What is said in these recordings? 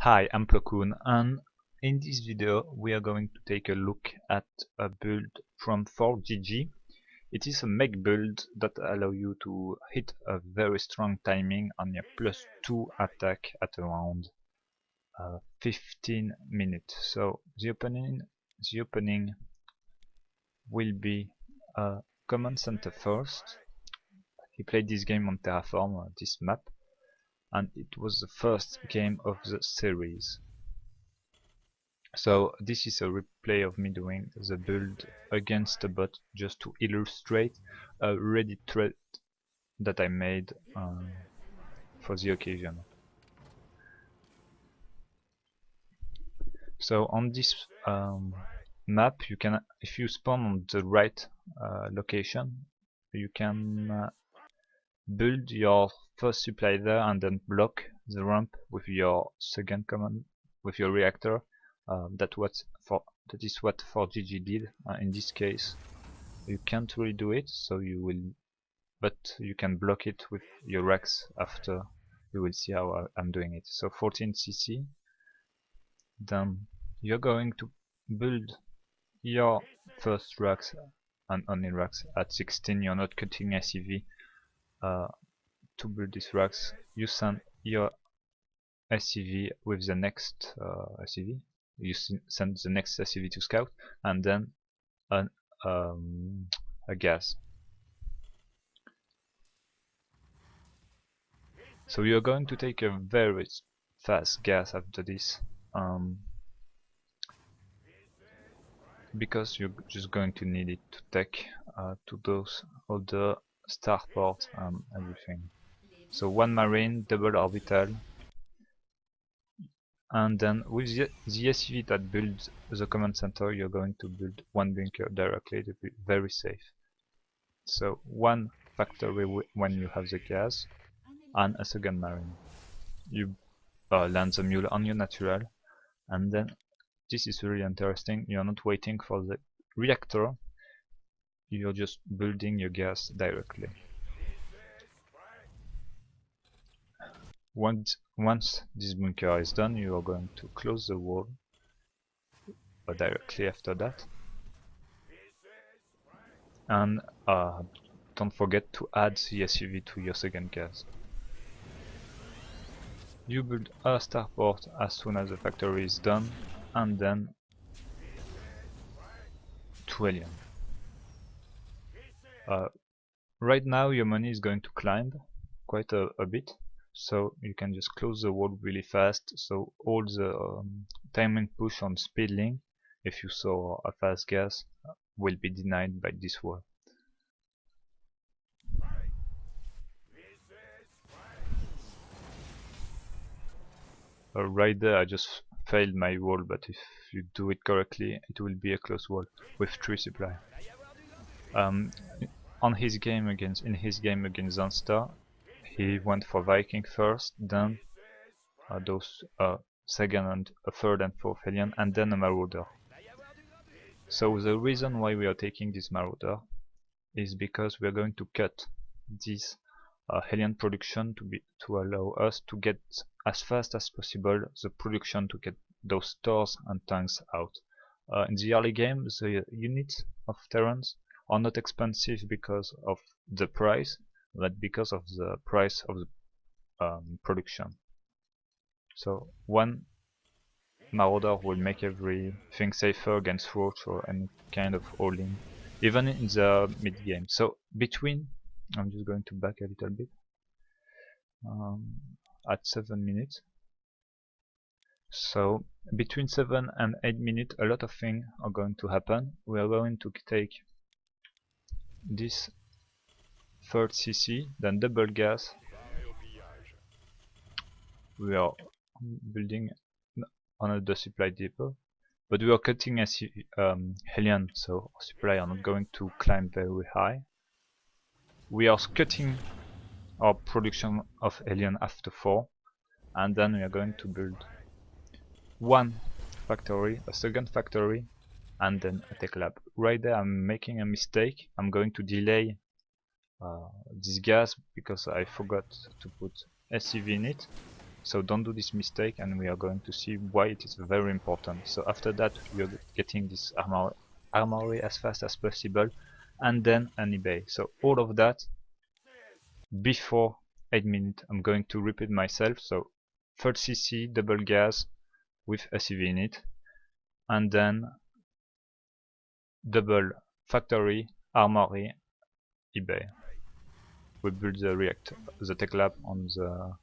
Hi, I'm Plokun, and in this video we are going to take a look at a build from ForGG. It is a mech build that allow you to hit a very strong timing on your +2 attack at around 15 minutes. So the opening will be a command center first. He played this game on Terraform, this map, and it was the first game of the series. So this is a replay of me doing the build against a bot just to illustrate a Reddit thread that I made for the occasion. So on this map, you can, if you spawn on the right location, you can build your first supply there and then block the ramp with your second command, with your reactor. That is what ForGG did. In this case, you can't really do it, so but you can block it with your racks after. You will see how I'm doing it. So 14 CC. Then you're going to build your first racks and only racks at 16. You're not cutting SCV to build these racks. You send your SCV with the next SCV. You send the next SCV to scout, and then a gas. So you're going to take a very fast gas after this, because you're just going to need it to take to those other starports and everything. So one marine, double orbital, and then with the SCV that builds the command center, you're going to build one bunker directly to be very safe. So one factory when you have the gas, and a second marine. You land the mule on your natural, and then this is really interesting. You're not waiting for the reactor, you're just building your gas directly. Once this bunker is done, you are going to close the wall directly after that, and don't forget to add the SUV to your second gas. You build a starport as soon as the factory is done, and then 2 alien. Right now your money is going to climb quite a bit, so you can just close the wall really fast, so all the timing push on speed link, if you saw a fast gas, will be denied by this wall. Right there I just failed my wall, but if you do it correctly it will be a close wall with 3 supply. In his game against Zanster, he went for Viking first, then those second and third and fourth alien, and then a Marauder. So the reason why we are taking this Marauder is because we are going to cut this alien production to allow us to get as fast as possible the production to get those stores and tanks out. In the early game, the units of Terrans are not expensive because of the price, but because of the price of the production. So one Marauder will make everything safer against Roach or any kind of all-in, even in the mid game. So between, I'm just going to back a little bit, at 7 minutes. So between 7 and 8 minutes a lot of things are going to happen. We are going to take this 3rd CC, then double gas. We are building another supply depot, but we are cutting a Helion, so our supply are not going to climb very high. We are cutting our production of Helion after 4, and then we are going to build one factory, a second factory, and then a tech lab. Right there I'm making a mistake. I'm going to delay this gas because I forgot to put SCV in it. So don't do this mistake, and we are going to see why it is very important. So after that, we are getting this armory as fast as possible, and then an eBay. So all of that before 8 minutes. I'm going to repeat myself. So 30cc double gas with a CV in it, and then double factory armory eBay. We build the reactor, the tech lab on the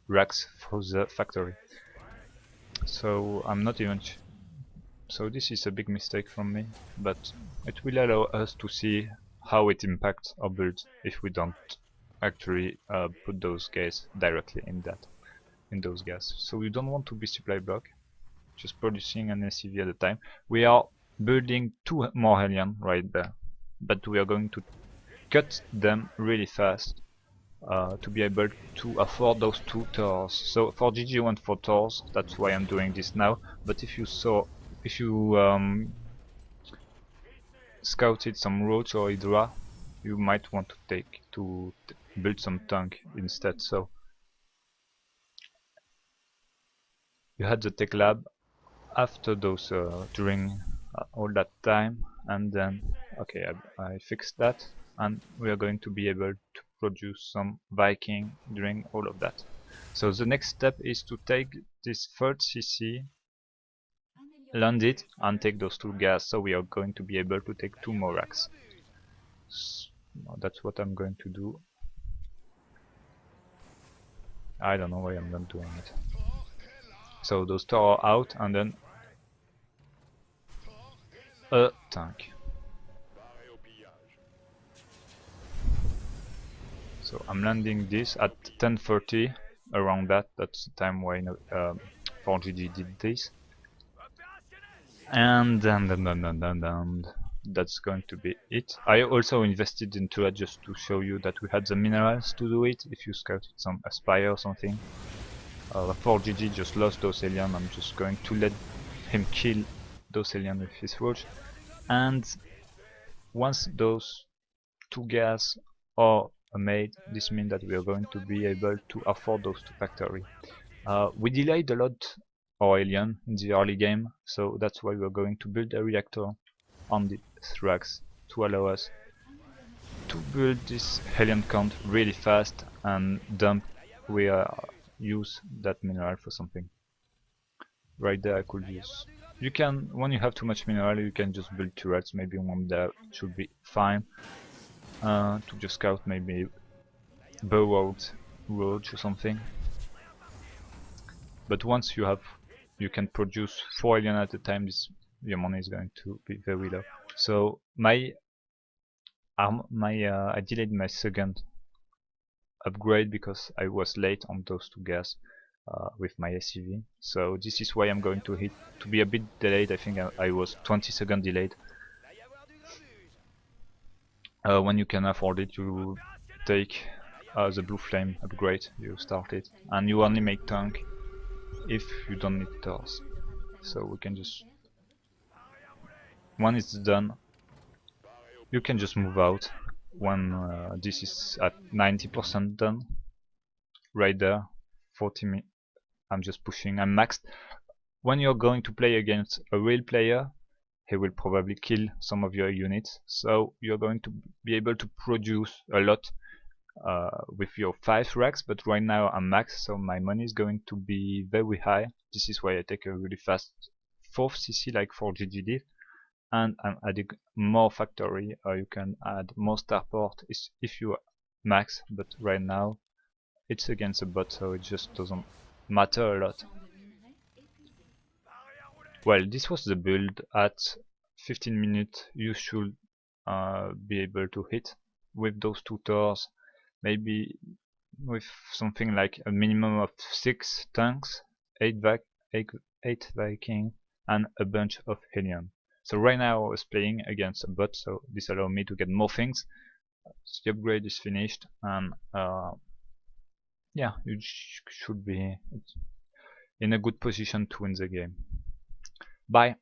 racks for the factory. So I'm not even so this is a big mistake from me, but it will allow us to see how it impacts our build if we don't actually put those gas directly in those gas. So we don't want to be supply block, just producing an SCV at a time. We are building 2 more alien right there, but we are going to cut them really fast to be able to afford those 2 towers. So ForGG went for towers, that's why I'm doing this now. But if you scouted some roach or hydra, you might want to build some tank instead. So you had the tech lab after those during all that time, and then okay, I fixed that, and we are going to be able to produce some Viking during all of that. So the next step is to take this 30cc, land it, and take those 2 gas. So we are going to be able to take 2 more racks. So that's what I'm going to do. I don't know why I'm not doing it. So those 2 are out, and then a tank. So I'm landing this at 10:30, around that. That's the time when ForGG did this, and then that's going to be it. I also invested into that just to show you that we had the minerals to do it. If you scouted some Aspire or something, ForGG just lost those aliens. I'm just going to let him kill those aliens with his roach, and once those 2 gas are made, this means that we are going to be able to afford those 2 factories. We delayed a lot our alien in the early game, so that's why we're going to build a reactor on the racks to allow us to build this alien count really fast and dump we use that mineral for something. Right there I could use. You can, when you have too much mineral, you can just build turrets. Maybe one that should be fine. To just scout maybe Burrowed Roach or something. But once you can produce 4 alien at a time, your money is going to be very low. So I delayed my second upgrade because I was late on those 2 gas with my SCV. So this is why I'm going to be a bit delayed. I think I was 20 seconds delayed. When you can afford it, you take the blue flame upgrade, you start it, and you only make tank if you don't need towers. So we can just, when it's done, you can just move out when this is at 90% done. Right there, 40 minutes. I'm just pushing, I'm maxed. When you're going to play against a real player, he will probably kill some of your units, so you're going to be able to produce a lot with your 5 racks, but right now I'm max, so my money is going to be very high. This is why I take a really fast 4cc like ForGG did, and I'm adding more factory. You can add more starport if you max, but right now it's against a bot, so it just doesn't matter a lot. Well, this was the build. At 15 minutes you should be able to hit with those 2 towers, maybe with something like a minimum of 6 tanks, 8 Viking, and a bunch of Helion. So right now I was playing against a bot, so this allowed me to get more things. The upgrade is finished, and yeah, you should be in a good position to win the game. Bye.